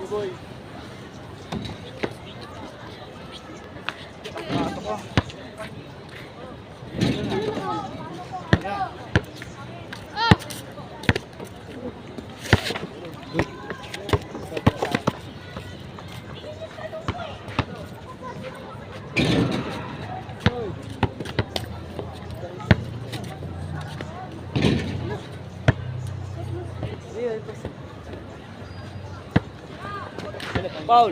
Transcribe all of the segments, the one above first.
boy. Pasok ko. Paul.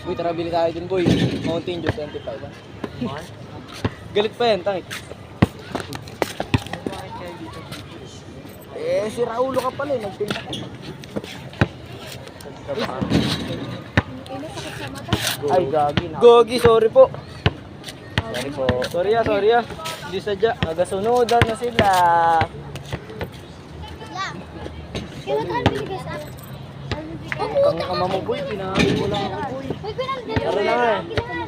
Boy, tara bili tayo dun, boy. Mountain Dew 25. Galit pa yan, tangit. Si Raulo ka pala, nagpinta ka. Ay, gagi na. Gogi, sorry po. Sorry po. Sorry ah. Hindi sadya. Nagasunodan na sila. Kaya tayo binigay sa akin. Kang kama mo, boy. Pinahamin mo lang ako, boy. Uy, pinagdala. Tara na eh.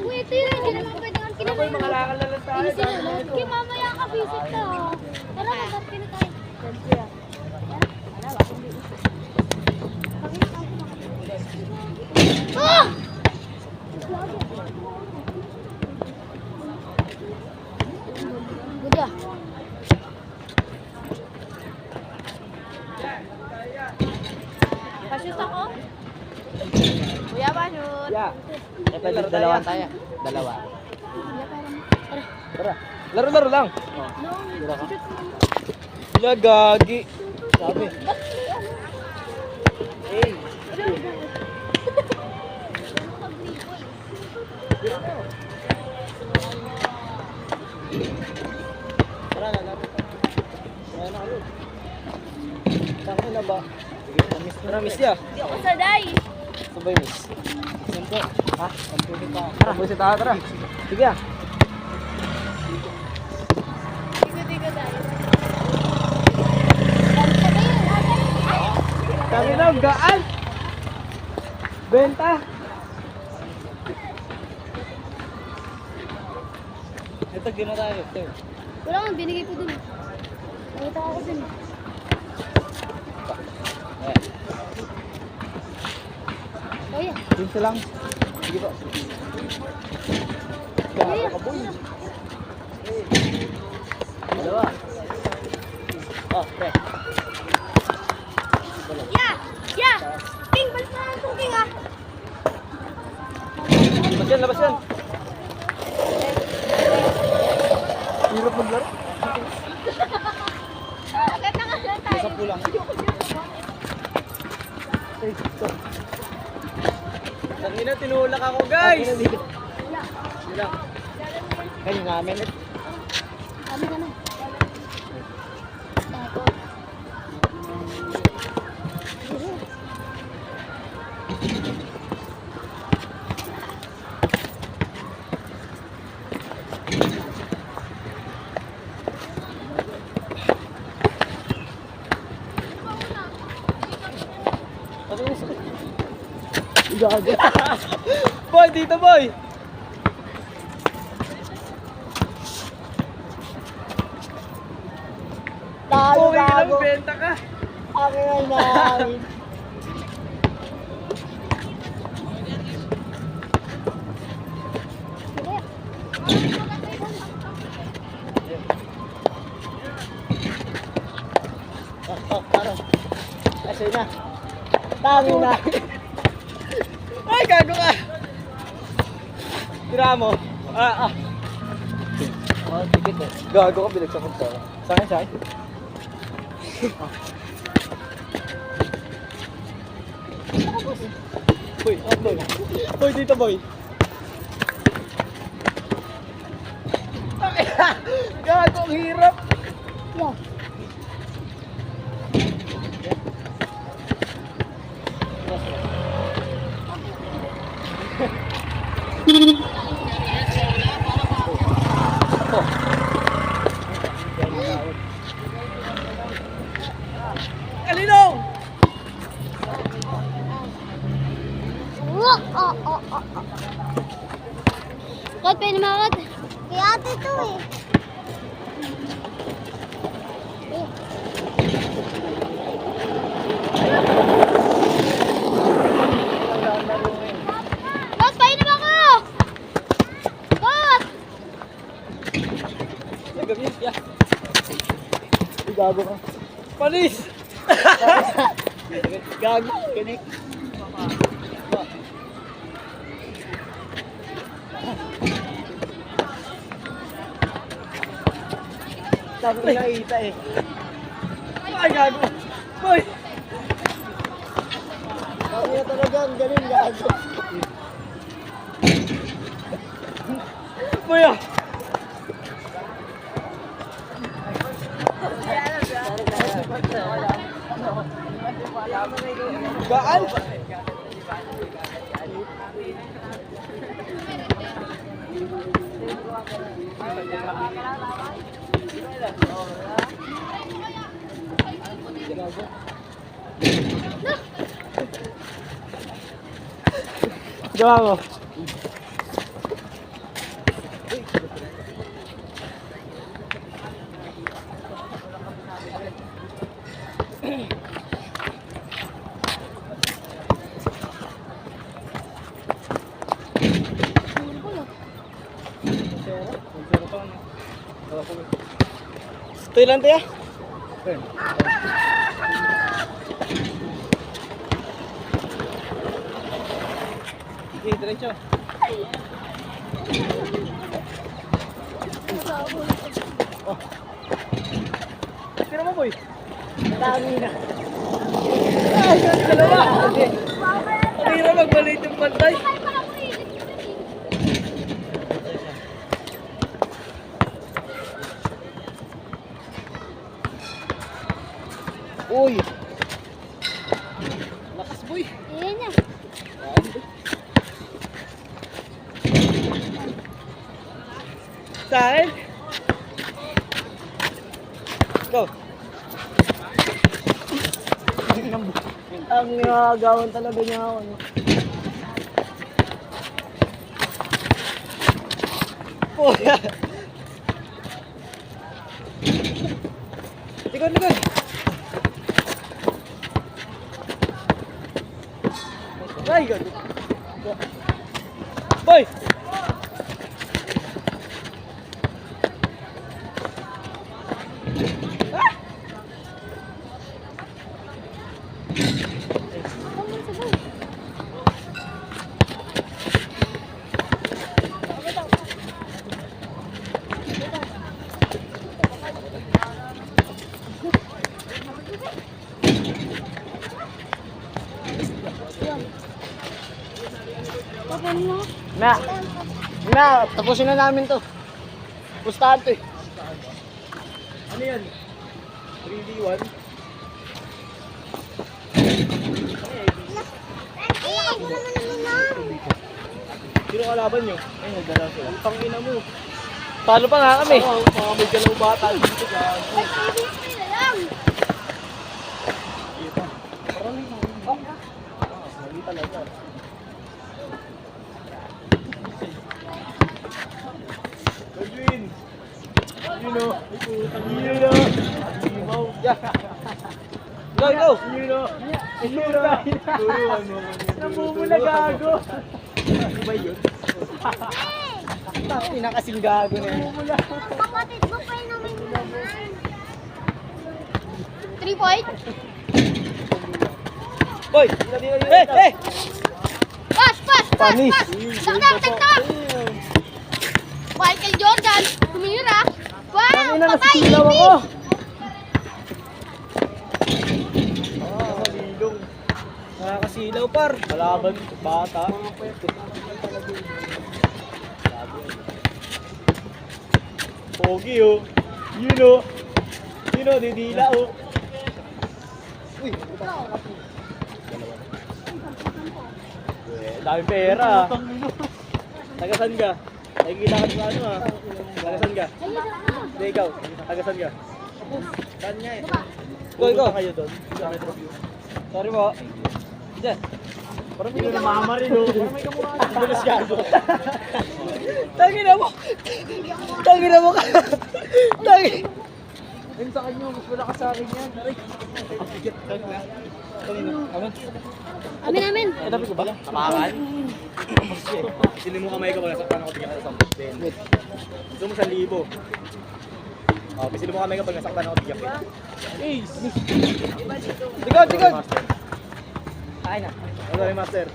Uy, ito yun. Hindi naman pwede kang Ano, boy, mga lakalalan tayo. Kaya mamaya ka visit ka. Tara, magkakit na tayo. Ah! Good ah. Pashoot ako? Kuya, pashoot. Yeah. Pwede dalawa tayo. Dalawa. Tara. Laro-laro lang. Tara ka. Wala, gagi. Sabi. Hey. Tara, lalaro. Tara na kayo. Saan na ba? Tara, miss ya. Saday. Sabay, miss. Siyempre. Ha? Siyempre pa. Tara, boy, sa tayo, tara. Sige ah. Tiga tayo. Kami na, gaan. Benta. Ito, gina tayo. Ito. Wala kang binigay ko dun. Nakita ko dun. Oh yeah. Pinsa lang. Sige po. Gano ka, boy. Dalawa. Oh, pre. Yeah! Yeah! King, balik na lang King ah! Labas yan. Hirap maglaro. Agad na nga tayo. Isa po lang. Ay, ito. Tangina, tinulak ako, guys! Sila. Kayo namin. Kami na na. Gaga. Boy, dito boy. Tayo Boy, ilang gago. benta ka? Akin ang namin. Taro. Kasi na. Dami na. Ay, gago ka. Tira mo. Oh, tikit eh. Gago ka, binagsak ko pala. Sa akin. Boy, boy. Boy, dito boy. Gago, ang hirap. Yeah. Kalinong! Kat, pwede makat. Kaya ate to eh. Kat, pwede mo ako! Kat! Gago ka. Panis! Gago. Kinik. Sabi ko nakita eh. Ay, gago! Boy! Sabi niya talaga ang galing gago. Boy ah! Gaan? Gawa mo. Ito lang tayo. Okay, diretso. Oh. Tira mo, boy. Dami na. Ay, dalawa. Ang hirap magbalik yung pantay. Uy. Lakas, boy. Ayan na. Sa akin. Go. Ang nagagawan talaga niya ako. No? Puya. Likod, likod. Ay, God. Boy! Ah! Papan mo. Na, tapusin na namin to. Pustahan to eh. Ano yan? 3D1? Ay, ako naman naman. Sino kalaban nyo? Ay, nagdala sila. Pangina mo. Talo pa nga kami. Oo, mga may galaw bata dito. Ay, pwede sila lang. Parang mali talaga. Edwin! You know! You know! Alimaw! Go, go! You know! You know! Turuan mo. Namumula gago! Ano ba yun? Pinakasing gago na yun. Kapatid mo pa yun naman naman. 3 point? Boy! Hey! Hey! Pass, pass, pass, Panis. pass! Taktak, taktak! Michael Jordan, tumira. Wow, Tangina, patay, nasisilaw Amy! ako. Malilong. Nakakasilaw par. Malaban, bata. Pogi oh. You know, didila oh. Uy, dami pera. Tagasan ka? Nakikita ka sa ano ah. Tagasan ka? Hindi, ikaw. Tagasan ka? Saan nga eh? Go. Kayo doon. Sa Metroview. Sorry po. Diyan. Parang hindi na mama rin oh. Parang may kamukha. Bilis gago. Tangin na mo! Tangin na mo ka! Tangin! Ayun sa kanya, mas wala ka sa akin yan. Aray! Amin. Katabi ko ba? Tapakan? Sili mo kamay ka ba? Nasaktan ako bigyan ka sa 10. Wait. Gusto mo 1,000. Oh, sili mo kamay ka pag nasaktan ako bigyan ka. Ace! Tikod! Tikod! Kain na. Ano rin, Master?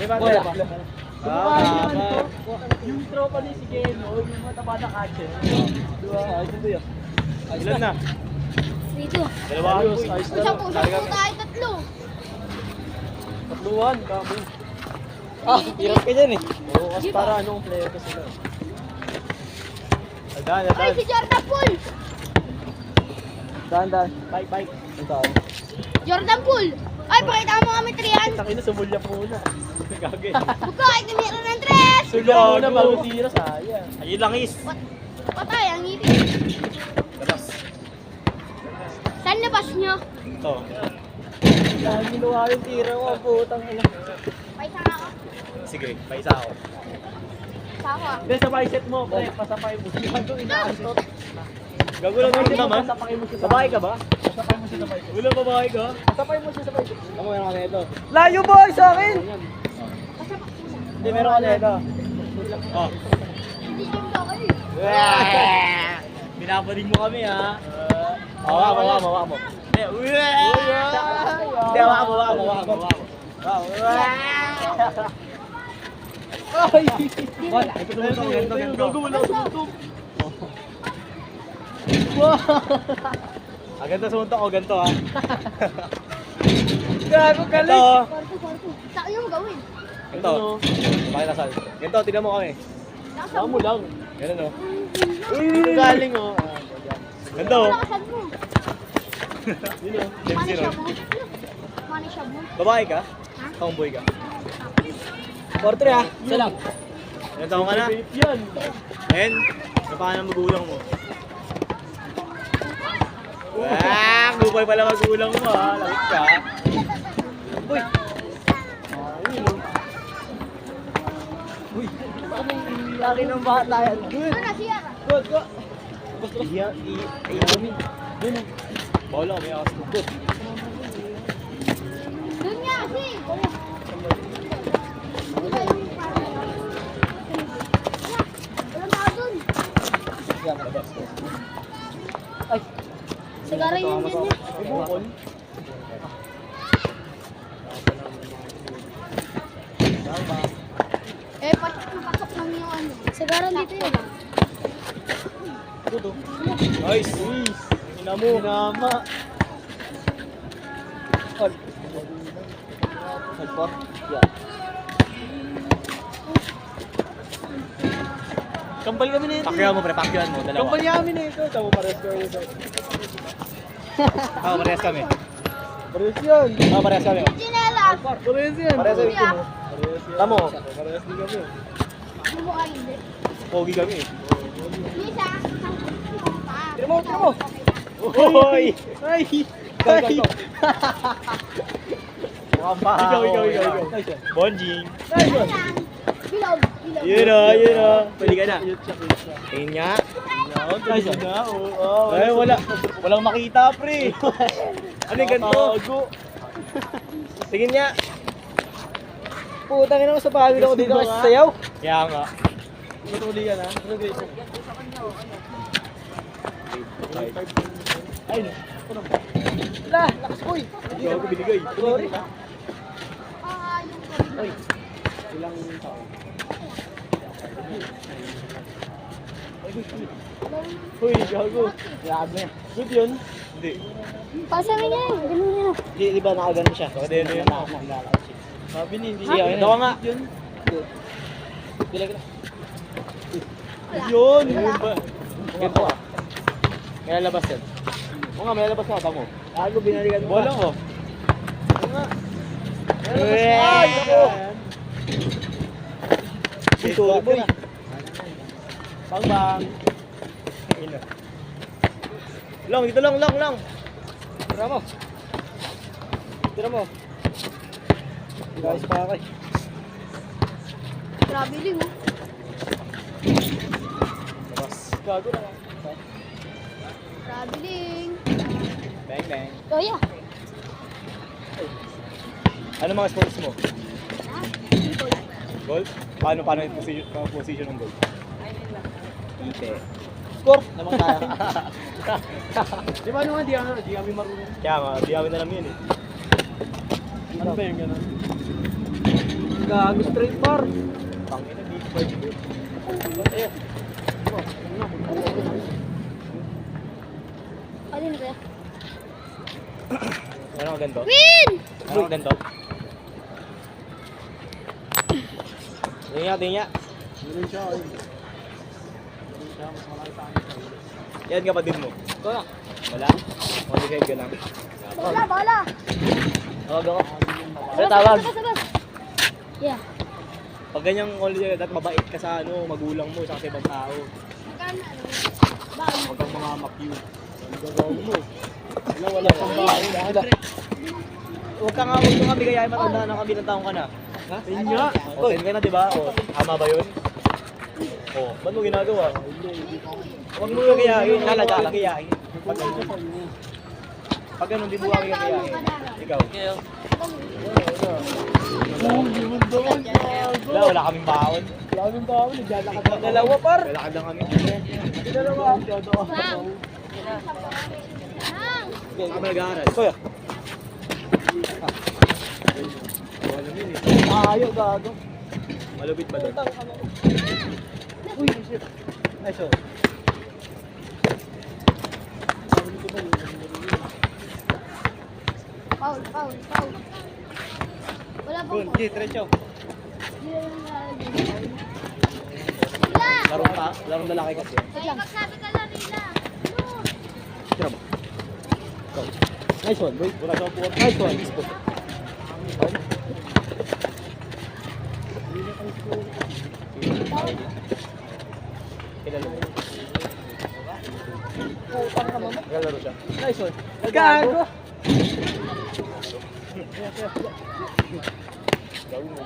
Wala pa. Ah, Yung tropa ni si Geno, yung mataba na catcher. Diba? Ayos na yun. ilan na? Dito. Dalawa. Ayos, ayos na. Isang tayo tatlo. Tatluan, kamo. Hirap ka dyan eh. Oo, kasi para anong player ka sila. Dahan. Ay, si Jordan Poole. Dahan. Bike. Ang tao. Jordan Poole. Ay, pakita mo kami 300. Takin na, sumulya po na. Gagay. Huwag ka, ay tumira ng 3. Sumulya po na bago tira, sayang. Ayun lang is. Patay, ang ngipin. Labas. Saan nabas nyo? Ito. Dahil ginawa yung tira ko, putang ina. Paisa nga ako. Sige, may isa ako. Sa ako ah. Hindi, sa bicep mo, pre, pasapay mo. Gago, inaantot. Gago lang din naman. Pasapay mo siya sa Babae ka ba? Pasapay mo siya sa bicep. Wala babae ka? Pasapay mo siya sa bicep. Ako meron ka na ito. Layo boy sa akin! Hindi, meron ka na ito. Oh. Hindi siya sa akin. Binabaling mo kami ha. Hawa mo. Hindi, hawa mo. Ay! Wala, ito ganito. Gago, wala sa YouTube. Ganito sumuntok ko, ganito ha. Gago, galing! Ganito. Sa akin mo gawin. Ganito. Pakita sa akin. Ganito, tignan mo kami. Nasa Mo lang. Ganun o. Dito galing oh. Ganito. Nakasan mo. Yun oh. Mani siya 0-0. mo. Mani siya mo. Babae ka? Ha? Tomboy ka? 4-3 ah. Isa lang. Ilan taon ka na? Yan. And, napaka ng magulang mo? Gupay pala magulang mo ha. Lakit ka. Uy! Uy! Laki ng bata yan. Good! Ano siya? Good! Good! Gusto ko. Iyamin. Yun oh. Bawala ko, may akas mo. Good. Doon nga kasi. Walang tao doon. Ay! Sigara yun yan eh. May bukol. Eh, pasok lang yung ano. Sigara dito yun. Good oh. Nice. Ina mo. Inama. All. All. Yeah. Kambal kami na ito. Pakyaw mo pre, pakyawin mo. Dalawa. Kambal namin na ito. Tama pares ko yun. Parehas kami. Pares yun. Parehas kami. Chinelas. Pares yan. Parehas kami. Kuya. Pares yan. Tamo. Pares din kami. Hindi mo kayo hindi. Pogi kami. Lisa. Tira mo, tira mo. Hoy! Ay! Go, Ay! go, go. Mukhang baha. Ikaw. Bonjing. Ay! Ano lang? Bilog. Yun o. Pwede ka na. Yun siya. Tingin nga. Yun, tuloy na. Oo. Ay, walang makita, pre. Ano yung ganito? Gago. Tingin nga. Putang ina mo sa pagawin ako dito kasi sayaw. Kaya nga. Matuli ka na. Ano grade mo? Ay, ano? Wala, lakas boy. Hindi ako binigay. Sorry. Yung Ay, ilang taon? Uy, gago. Grabe yan. Good yun. Hindi. Pasabi niya yun. Ganun niya. Di ba nakagano siya? Baka din yun. Sabi ni, hindi Ha? Ito nga. Yun. Pila ka na. Yun. Wala. Ganito ah. May lalabas yan. Oo nga, may lalabas na. Tamo. Gago, binalikan mo. Bola ko. Oo nga. Ay, ako. Sorry, boy. Bang. Ina. Lang, dito lang. Tira mo. Tira mo. Guys, pakay. Grabe din oh. Gago na. Traveling. Bang, bang. Oh, yeah. Ano mga sports mo? Ah, Golf? Paano yung position ng golf? Ite. Score! Namang kaya. Di ba naman, di kami marunong. Kaya nga, di kami na lang yun eh. Ano ba yung gano'n? Gago straight par. Pangina, di ko pwede yun. Eh, alin ba? ano ka ganito? Win! Ano ka ganito? Tingnan. Meron siya. Meron siya, mas malaki sa akin. Yan kapatid mo. Wala. Wala? Modified ka lang. Bola! Tawag ako. Ano tawag? Sabas! Yeah. Pag ganyang only that mabait ka sa magulang mo, sa ibang tao. Bakit? Huwag kang mga makyu. Ano gagawin mo? Wala kang bahay. Huwag ka nga bigayahin, matanda na kami ng taong ka na. Ha? Ayun nga. O, 10 ka na, di ba? O, tama ba yun? O, ba't mo ginagawa? Huwag mo gagayahin. Talaga lang gayahin. Pag ganun, di mo kami gagayahin. Ikaw. Wala kaming baon. Wala kaming baon, naglalakad na dalawa par. Lalakad lang kami. Dalawa. Kami nag-aaral. Kuya. Ayaw, gago. Malupit ba doon? Uy, shit. Ay, so. Foul. Wala pang Good, G, diretso. Rila! Larong lalaki kasi. Magsabi ka lang, Rila. Tira mo. Go. Nice one, boy. Wala sa puwan. Nice one. Kilala mo. Naglalaro siya. Nice one. Gago. Gawin mo.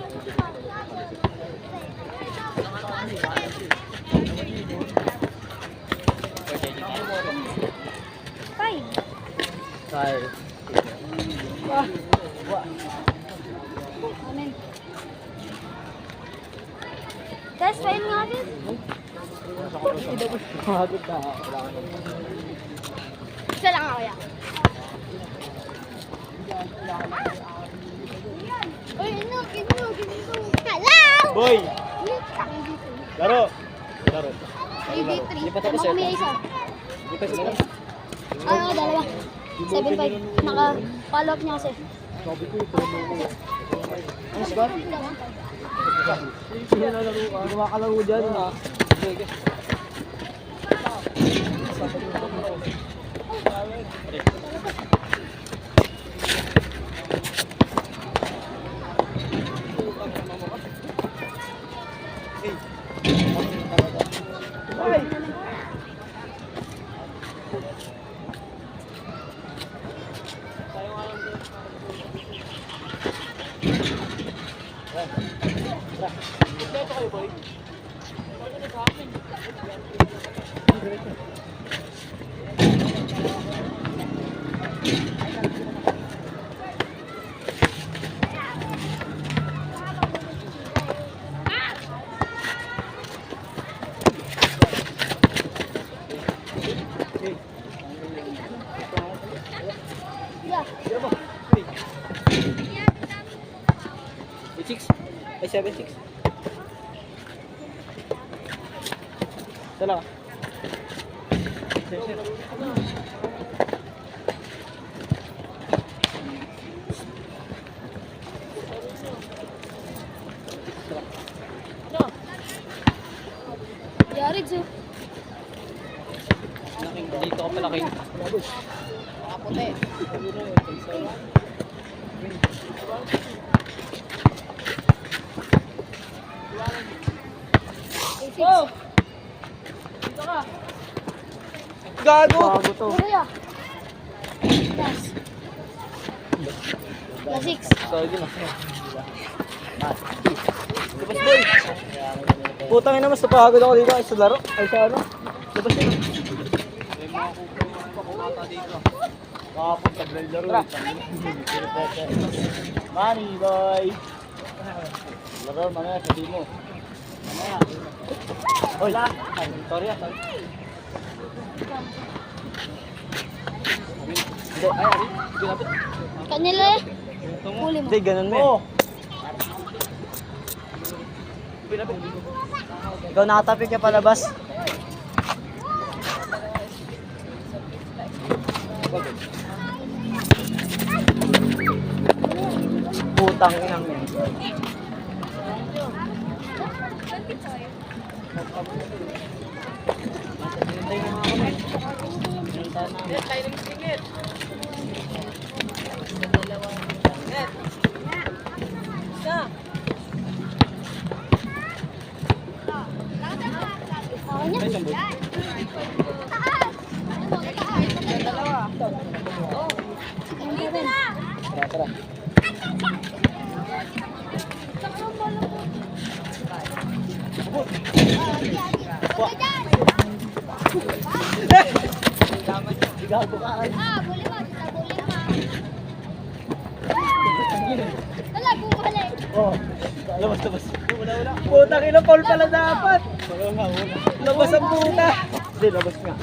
Five. Kyle. Amen. Test, pain nga din. Pagod na. Isa lang ako kaya. Uy, ginto. Hello! Boy! Laro! Laro. AB3. Hindi pa tapos Ano kami isa? Hindi pa sila. Dalawa. 7-5. Naka-follow up niya kasi. Ano ba? Sige na laro ka. Lumakalaro dyan ha. Sige. Yeah. 6. Ay, 7-6. Dala ka. Yarid siya. Dito ka pala kayo. Kaputi. Oh! Dito ka. Gago! Gago to. Kuya. Plus. Plus 6. Sorry na. Tapos boy. Putang ina, mas napagod ako dito ay sa laro. Ay sa ano? Labas yun. May mga kukumata dito. Makapag taglay-laro. Money, boy! Laro, mamaya, sabi mo. Mamaya. Hoy! Sorry, sorry. Hindi, ay, ari. Pinapit. Kanila eh. Huli mo. Hindi, ganun mo Oo. eh. Pinapit. Ikaw nakatapik ka palabas. Putang inang yan. Ako niya. Dito na. Tara, tara. Gago ka. Ah, buli mo. Dito, buli mo. Wala, bumalik. Oh. Labas, labas. Wala. Putang ina, Paul pala dapat. Wala. Labas ang puta. Hindi, labas nga.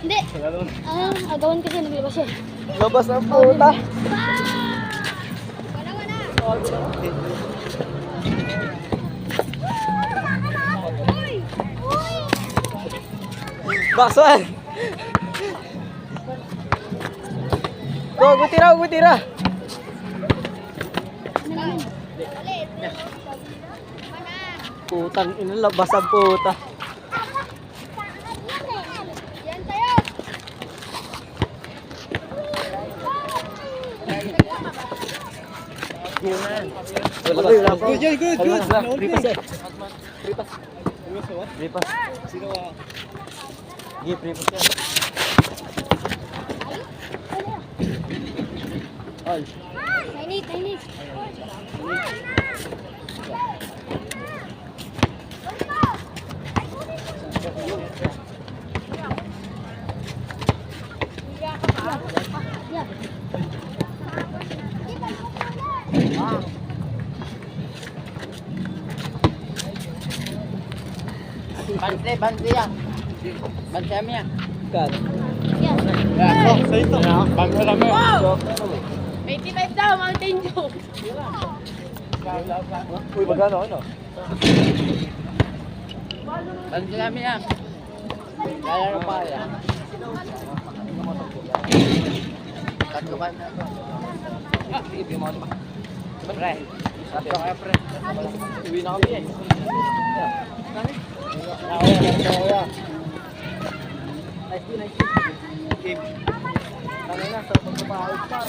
Hindi. Agawan kasi naglabas siya. Labas ang puta. Wala, wala. Uy! Uy! Baksan! Go, tira, go, tira. Ulit. Putang ina, labas ang puta. Yan tayo. Wala pa. Good, good, good. Free pass eh. Free pass. Free pass. Sino ka? Sige, free pass yan. Ay. Mainit, mainit. Yeah. Banse yan. Banse mo yan. Kan. Yeah. Oh, sa ito. Bago na mo. 25 daw, Mountain Dew. Uy, magkano ano? Bansi kami yan. Kaya pa yan. Tatlo ka na. Sige, bigyan mo ako pa. Pre. Tatlo kaya pre. Uwi na kami eh. Nice, nice. Game. Tangina, sarap magpapahawid pa.